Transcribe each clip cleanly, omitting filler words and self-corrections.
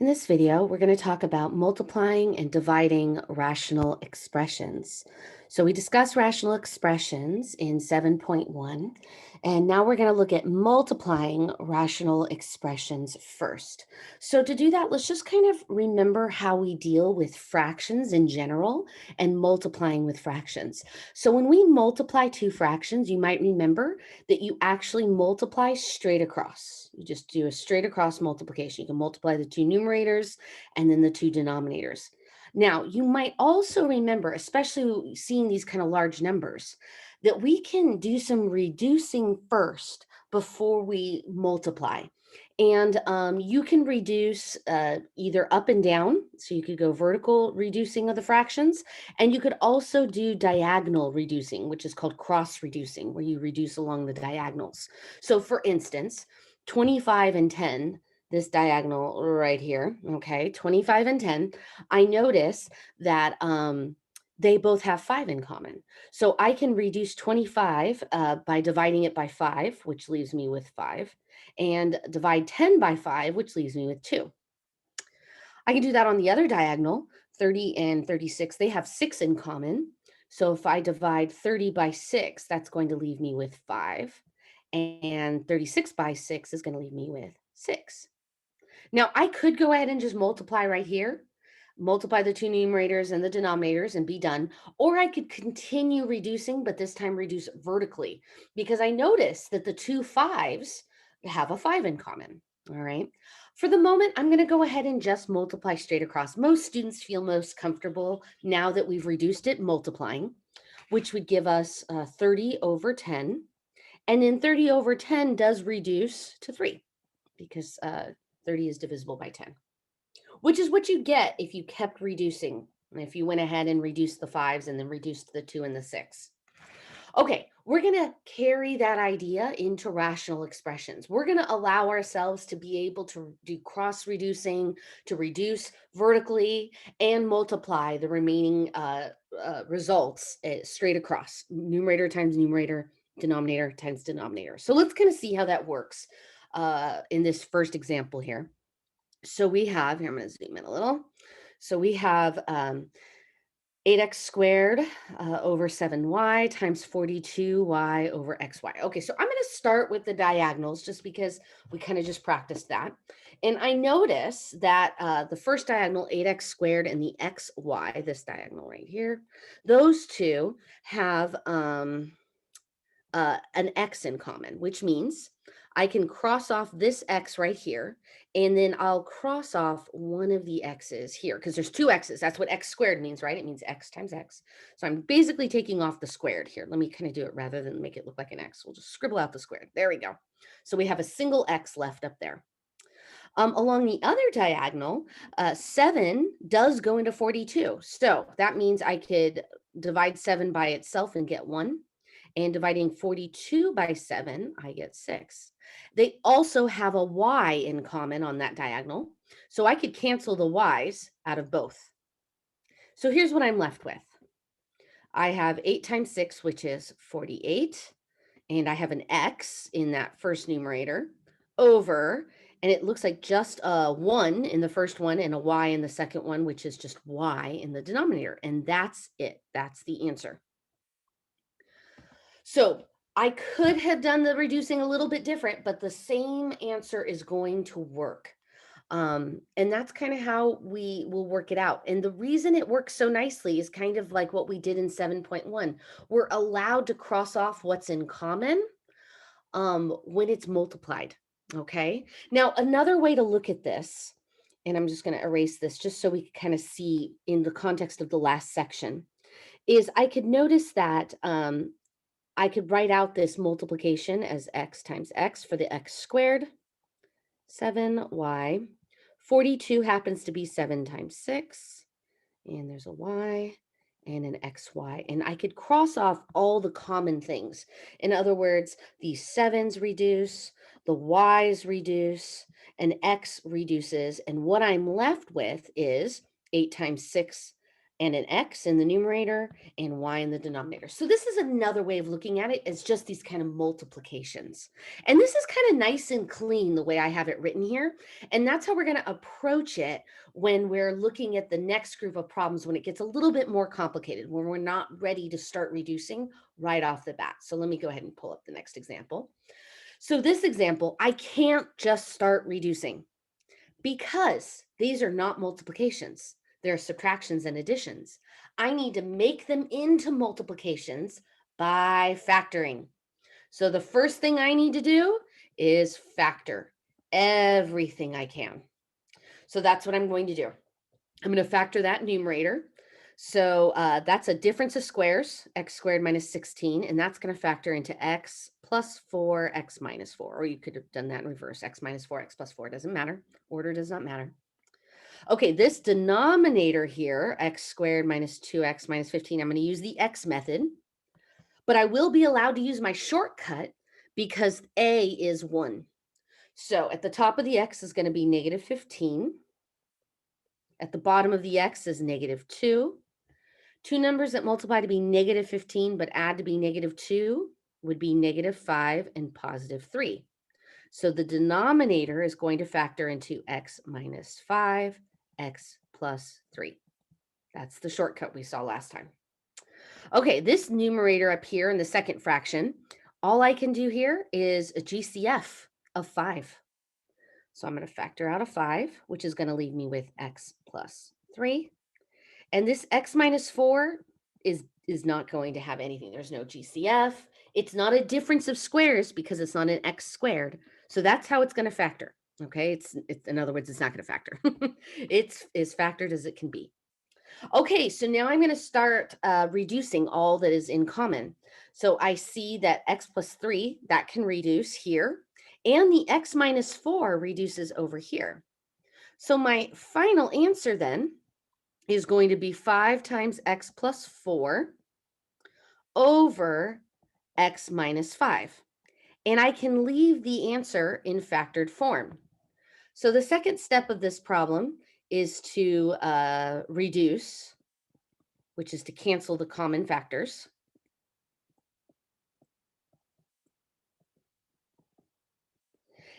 In this video, we're going to talk about multiplying and dividing rational expressions. So we discussed rational expressions in 7.1, and now we're going to look at multiplying rational expressions first. So to do that, let's just kind of remember how we deal with fractions in general and multiplying with fractions. So when we multiply two fractions, you might remember that you actually multiply straight across. You just do a straight across multiplication. You can multiply the two numerators and then the two denominators. Now, you might also remember, especially seeing these kind of large numbers, that we can do some reducing first before we multiply. And you can reduce either up and down. So you could go vertical reducing of the fractions, and you could also do diagonal reducing, which is called cross reducing, where you reduce along the diagonals. So for instance, 25 and 10, this diagonal right here, okay, 25 and 10, I notice that they both have 5 in common. So I can reduce 25 by dividing it by 5, which leaves me with 5, and divide 10 by 5, which leaves me with 2. I can do that on the other diagonal, 30 and 36, they have 6 in common. So if I divide 30 by 6, that's going to leave me with 5. And 36 by 6 is going to leave me with 6. Now, I could go ahead and just multiply right here, multiply the two numerators and the denominators and be done. Or I could continue reducing, but this time reduce vertically, because I notice that the two fives have a 5 in common. All right. For the moment, I'm going to go ahead and just multiply straight across. Most students feel most comfortable now that we've reduced it multiplying, which would give us 30 over 10. And then 30 over 10 does reduce to 3 because 30 is divisible by 10, which is what you get if you kept reducing. If you went ahead and reduced the fives and then reduced the 2 and the 6. Okay, we're going to carry that idea into rational expressions. We're going to allow ourselves to be able to do cross reducing, to reduce vertically, and multiply the remaining results straight across, numerator times numerator, denominator times denominator. So let's kind of see how that works in this first example here. So we have, here I'm going to zoom in a little. So we have 8x squared over 7y times 42y over xy. Okay, so I'm going to start with the diagonals just because we kind of just practiced that. And I notice that the first diagonal, 8x squared, and the xy, this diagonal right here, those two have an x in common, which means I can cross off this x right here, and then I'll cross off one of the x's here because there's two x's. That's what x squared means, right? It means x times x. So I'm basically taking off the squared here. Let me kind of do it rather than make it look like an x. We'll just scribble out the squared. There we go. So we have a single x left up there. Along the other diagonal, 7 does go into 42. So that means I could divide 7 by itself and get 1. And dividing 42 by 7, I get 6. They also have a y in common on that diagonal. So I could cancel the y's out of both. So here's what I'm left with. I have 8 times 6, which is 48. And I have an x in that first numerator over, and it looks like just a 1 in the first one and a y in the second one, which is just y in the denominator. And that's it. That's the answer. So I could have done the reducing a little bit different, but the same answer is going to work. And that's kind of how we will work it out. And the reason it works so nicely is kind of like what we did in 7.1. We're allowed to cross off what's in common when it's multiplied. Okay. Now, another way to look at this, and I'm just going to erase this just so we can kind of see in the context of the last section, is I could notice that I could write out this multiplication as x times x for the x squared, 7y. 42 happens to be 7 times 6, and there's a y and an xy. And I could cross off all the common things. In other words, these 7s reduce, the y's reduce, and x reduces. And what I'm left with is 8 times 6 and an x in the numerator and y in the denominator. So this is another way of looking at it as just these kind of multiplications. And this is kind of nice and clean the way I have it written here. And that's how we're going to approach it when we're looking at the next group of problems when it gets a little bit more complicated, when we're not ready to start reducing right off the bat. So let me go ahead and pull up the next example. So this example, I can't just start reducing because these are not multiplications. They're subtractions and additions. I need to make them into multiplications by factoring. So the first thing I need to do is factor everything I can. So that's what I'm going to do. I'm going to factor that numerator. So that's a difference of squares, x squared minus 16, and that's going to factor into x plus 4, x minus 4, or you could have done that in reverse, x minus 4, x plus 4, doesn't matter. Order does not matter. Okay, this denominator here, x squared minus 2x minus 15, I'm going to use the x method, but I will be allowed to use my shortcut because a is 1. So at the top of the x is going to be negative 15. At the bottom of the x is negative 2. Two numbers that multiply to be negative 15 but add to be negative 2 would be negative 5 and positive 3. So the denominator is going to factor into x minus 5, x plus 3. That's the shortcut we saw last time. Okay, this numerator up here in the second fraction, all I can do here is a GCF of 5. So I'm going to factor out a 5, which is going to leave me with x plus 3. And this x minus 4 is not going to have anything. There's no GCF. It's not a difference of squares because it's not an x squared. So that's how it's going to factor. Okay, it's in other words, it's not going to factor. It's as factored as it can be. Okay, so now I'm going to start reducing all that is in common. So I see that x plus 3, that can reduce here, and the x minus 4 reduces over here. So my final answer then is going to be 5 times x plus 4 over x minus 5. And I can leave the answer in factored form. So the second step of this problem is to reduce, which is to cancel the common factors.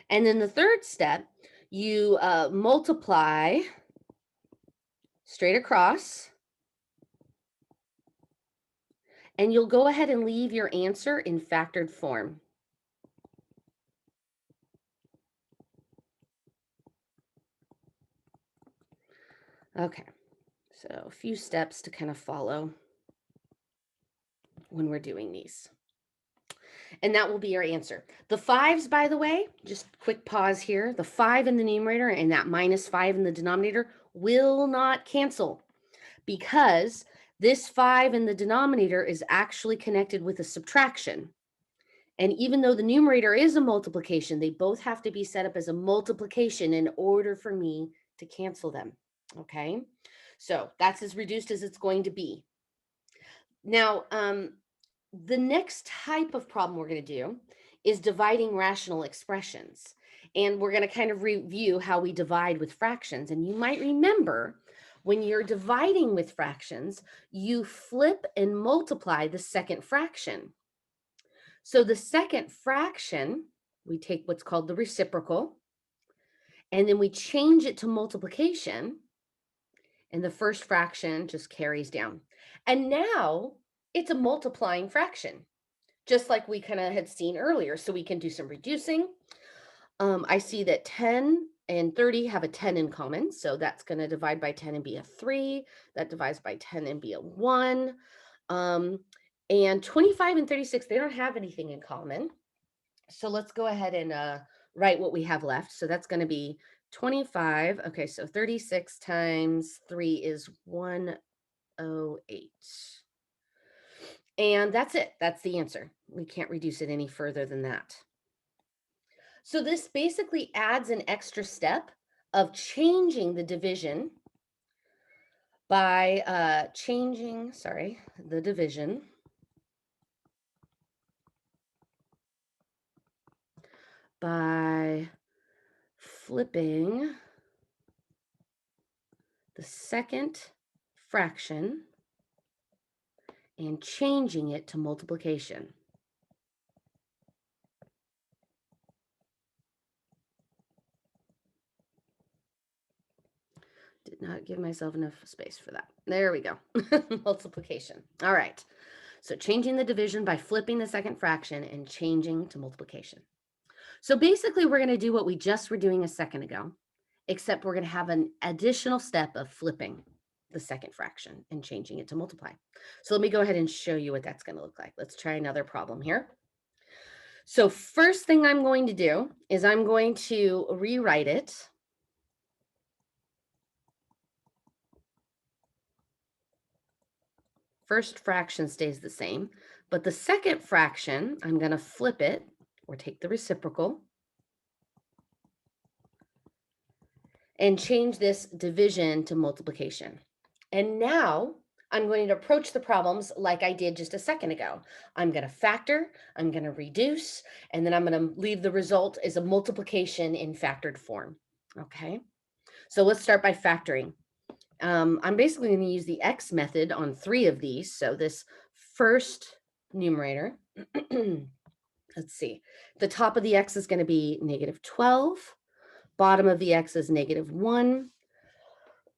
And then the third step, you multiply straight across, and you'll go ahead and leave your answer in factored form. Okay, so a few steps to kind of follow when we're doing these. And that will be your answer. The 5s, by the way, just quick pause here. The 5 in the numerator and that minus 5 in the denominator will not cancel because this 5 in the denominator is actually connected with a subtraction. And even though the numerator is a multiplication, they both have to be set up as a multiplication in order for me to cancel them. Okay, so that's as reduced as it's going to be. Now, the next type of problem we're going to do is dividing rational expressions. And we're going to kind of review how we divide with fractions. And you might remember when you're dividing with fractions, you flip and multiply the second fraction. So the second fraction, we take what's called the reciprocal, and then we change it to multiplication, and the first fraction just carries down. And now it's a multiplying fraction, just like we kind of had seen earlier. So we can do some reducing. I see that 10 and 30 have a 10 in common. So that's going to divide by 10 and be a 3. That divides by 10 and be a 1. And 25 and 36, they don't have anything in common. So let's go ahead and write what we have left. So that's going to be 25. Okay, so 36 times 3 is 108. And that's it. That's the answer. We can't reduce it any further than that. So this basically adds an extra step of changing the division by changing, the division by flipping the second fraction and changing it to multiplication. Did not give myself enough space for that. There we go. Multiplication. All right. So changing the division by flipping the second fraction and changing to multiplication. So basically, we're going to do what we just were doing a second ago, except we're going to have an additional step of flipping the second fraction and changing it to multiply. So let me go ahead and show you what that's going to look like. Let's try another problem here. So first thing I'm going to do is I'm going to rewrite it. First fraction stays the same, but the second fraction, I'm going to flip it or take the reciprocal and change this division to multiplication. And now I'm going to approach the problems like I did just a second ago. I'm going to factor, I'm going to reduce, and then I'm going to leave the result as a multiplication in factored form. Okay, so let's start by factoring. I'm basically going to use the X method on 3 of these. So this first numerator, let's see, the top of the X is going to be -12. Bottom of the X is -1.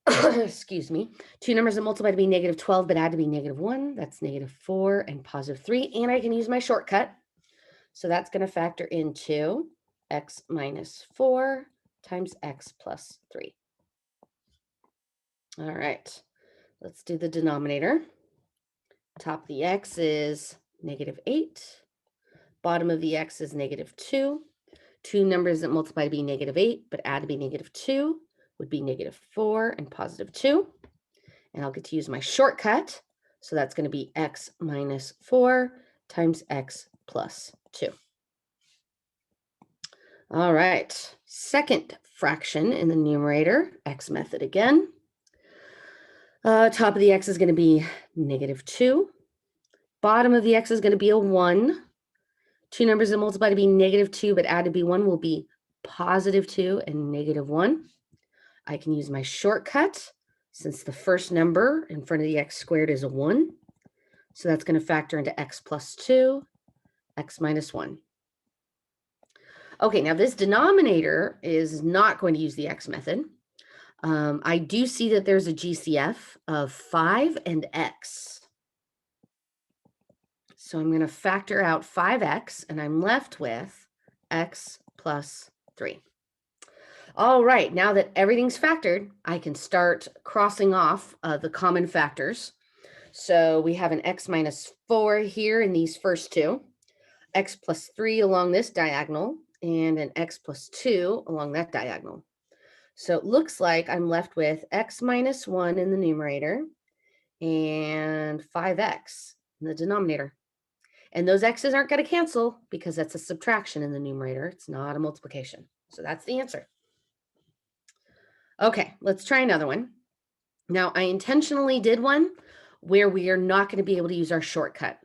Excuse me. 2 numbers that multiply to be -12, but add to be -1. That's -4 and +3. And I can use my shortcut. So that's going to factor into X minus 4 times X plus 3. All right. Let's do the denominator. Top of the X is -8. Bottom of the X is -2. 2 numbers that multiply to be -8, but add to be -2 would be -4 and +2. And I'll get to use my shortcut. So that's going to be X minus 4 times X plus 2. All right. Second fraction in the numerator, X method again. Top of the X is going to be -2. Bottom of the X is going to be a 1. 2 numbers that multiply to be -2, but add to be 1 will be +2 and -1. I can use my shortcut since the first number in front of the X squared is a 1. So that's going to factor into X plus 2, X minus 1. Okay, now this denominator is not going to use the X method. I do see that there's a GCF of 5 and X. So I'm going to factor out 5X, and I'm left with X plus 3. All right, now that everything's factored, I can start crossing off the common factors. So we have an X minus 4 here in these first two, X plus 3 along this diagonal, and an X plus 2 along that diagonal. So it looks like I'm left with X minus 1 in the numerator and 5X in the denominator. And those X's aren't going to cancel because that's a subtraction in the numerator. It's not a multiplication. So that's the answer. Okay, let's try another one. Now, I intentionally did one where we are not going to be able to use our shortcut.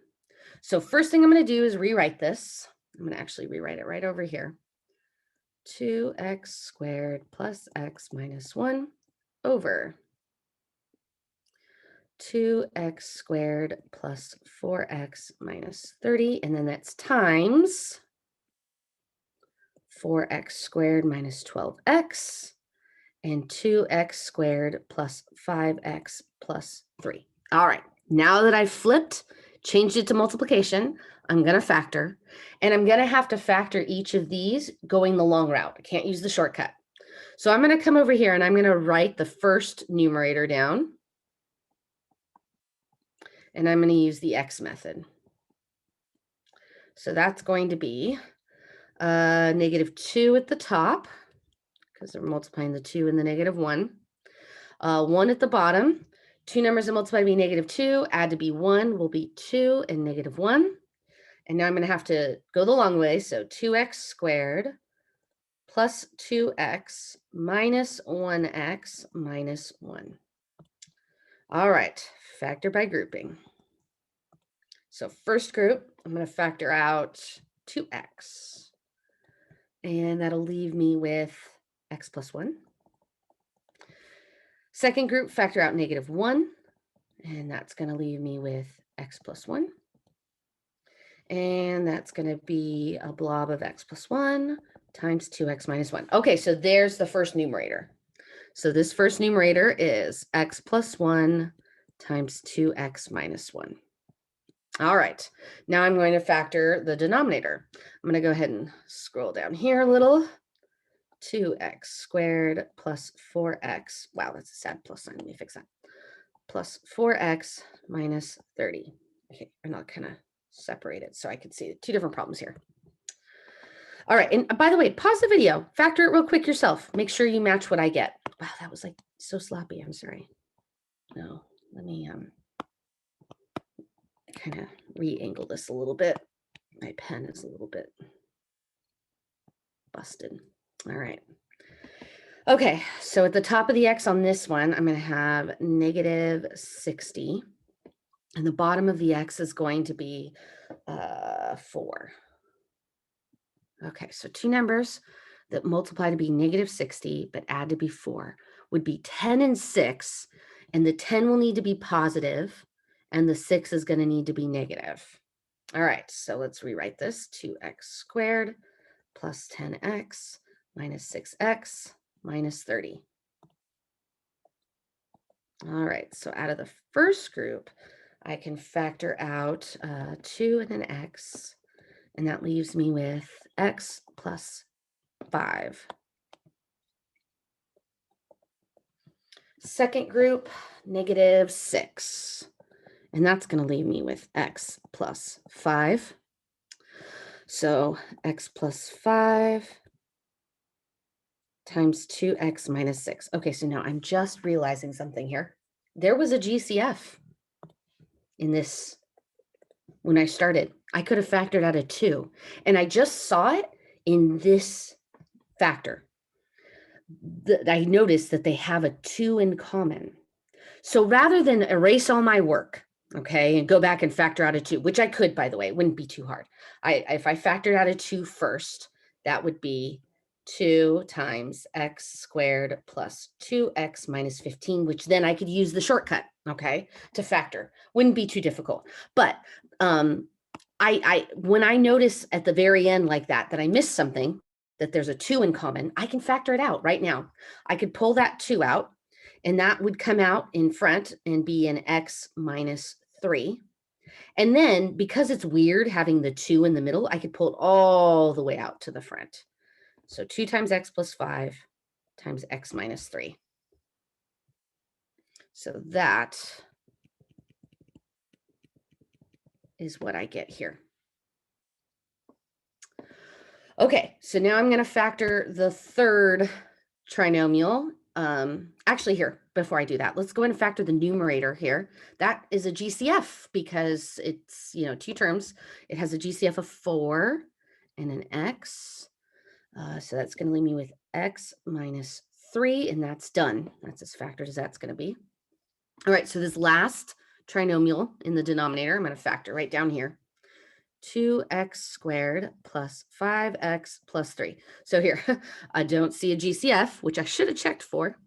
So first thing I'm going to do is rewrite this. I'm going to actually rewrite it right over here. 2x squared plus x minus 1 over 2x squared plus 4x minus 30, and then that's times 4x squared minus 12x, and 2x squared plus 5x plus 3. All right, now that I've flipped, changed it to multiplication, I'm going to factor, and I'm going to have to factor each of these going the long route. I can't use the shortcut. So I'm going to come over here, and I'm going to write the first numerator down, and I'm going to use the X method. So that's going to be -2 at the top, because we're multiplying the 2 and the -1. 1 at the bottom. 2 numbers that multiply to be -2, add to be 1 will be 2 and -1. And now I'm going to have to go the long way. So 2x squared plus 2x minus 1x minus 1. All right, factor by grouping. So first group, I'm going to factor out 2x. And that'll leave me with x plus 1. Second group, factor out -1. And that's going to leave me with x plus 1. And that's going to be a blob of x plus 1 times 2x minus 1. Okay, so there's the first numerator. So this first numerator is x plus 1 times 2x minus 1. All right, now I'm going to factor the denominator. I'm going to go ahead and scroll down here a little. 2x squared plus 4x. Wow, that's a sad plus sign. Let me fix that. Plus 4x minus 30. Okay, and I'll kind of separate it so I can see two different problems here. All right, and by the way, pause the video, factor it real quick yourself. Make sure you match what I get. Wow, that was like so sloppy. I'm sorry. No, let me kind of re-angle this a little bit. My pen is a little bit busted. All right. Okay, so at the top of the x on this one, I'm going to have negative 60. And the bottom of the x is going to be 4. Okay, so two numbers that multiply to be negative 60, but add to be 4 would be 10 and 6. And the 10 will need to be positive, and the 6 is going to need to be negative. All right, so let's rewrite this. 2x squared plus 10x minus 6x minus 30. All right, so out of the first group, I can factor out 2 and an x, and that leaves me with x plus 5. Second group, negative 6, and that's going to leave me with x plus 5. So x plus 5 times 2x minus 6. Okay, so now I'm just realizing something here. There was a GCF in this when I started. I could have factored out a 2, and I just saw it in this factor. I noticed that they have a 2 in common. So rather than erase all my work, okay, and go back and factor out a 2, which I could, by the way, it wouldn't be too hard. If I factored out a 2 first, that would be 2 times x squared plus 2x minus 15, which then I could use the shortcut, okay, to factor. Wouldn't be too difficult. But when I notice at the very end like that I missed something, that there's a 2 in common, I can factor it out right now. I could pull that 2 out, and that would come out in front and be an x minus 3. And then because it's weird having the 2 in the middle, I could pull it all the way out to the front. So 2 times x plus 5 times x minus 3. So that is what I get here. Okay, so now I'm going to factor the third trinomial. Actually, here, before I do that, let's go ahead and factor the numerator here. That is a GCF because it's, two terms. It has a GCF of 4 and an x. So that's going to leave me with x minus 3, and that's done. That's as factored as that's going to be. All right, so this last trinomial in the denominator, I'm going to factor right down here. 2x squared plus 5x plus 3. So here, I don't see a GCF, which I should have checked for.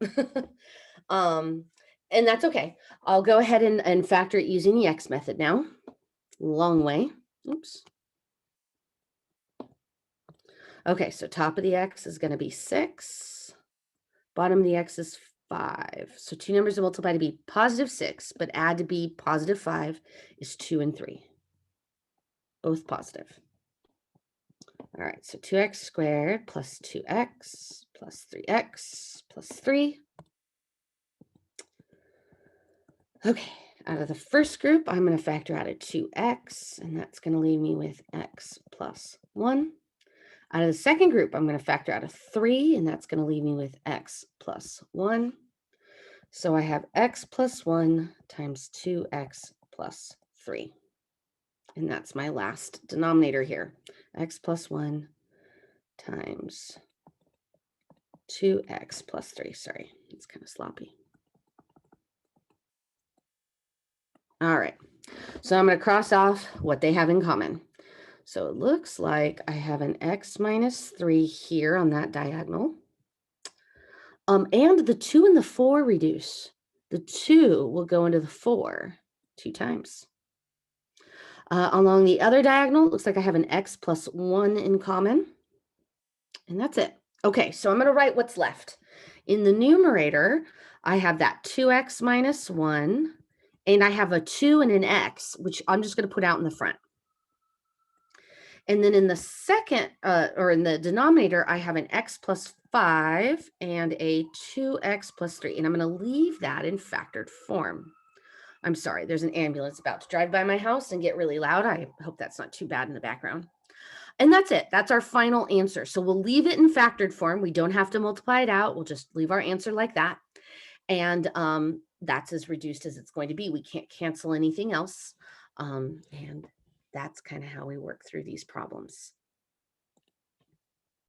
And that's okay. I'll go ahead and factor it using the x method now. Long way. Oops. Okay, so top of the x is going to be 6. Bottom of the x is 5. So two numbers that multiply to be positive 6, but add to be positive 5 is 2 and 3. Both positive. All right, so 2x squared plus 2x plus 3x plus 3. Okay, out of the first group, I'm going to factor out a 2x, and that's going to leave me with x plus 1. Out of the second group, I'm going to factor out a 3, and that's going to leave me with x plus 1. So I have x plus 1 times 2x plus 3. And that's my last denominator here. X plus 1 times 2x plus 3. Sorry, it's kind of sloppy. All right, so I'm going to cross off what they have in common. So it looks like I have an x minus 3 here on that diagonal. And the 2 and the 4 reduce. The 2 will go into the 4 2 times. Along the other diagonal, it looks like I have an x plus 1 in common. And that's it. Okay, so I'm going to write what's left. In the numerator, I have that 2x minus 1, and I have a 2 and an x, which I'm just going to put out in the front. And then in the second, or in the denominator, I have an x plus 5 and a 2x plus 3. And I'm going to leave that in factored form. I'm sorry, there's an ambulance about to drive by my house and get really loud. I hope that's not too bad in the background. And that's it. That's our final answer. So we'll leave it in factored form. We don't have to multiply it out. We'll just leave our answer like that. And that's as reduced as it's going to be. We can't cancel anything else. And that's kind of how we work through these problems.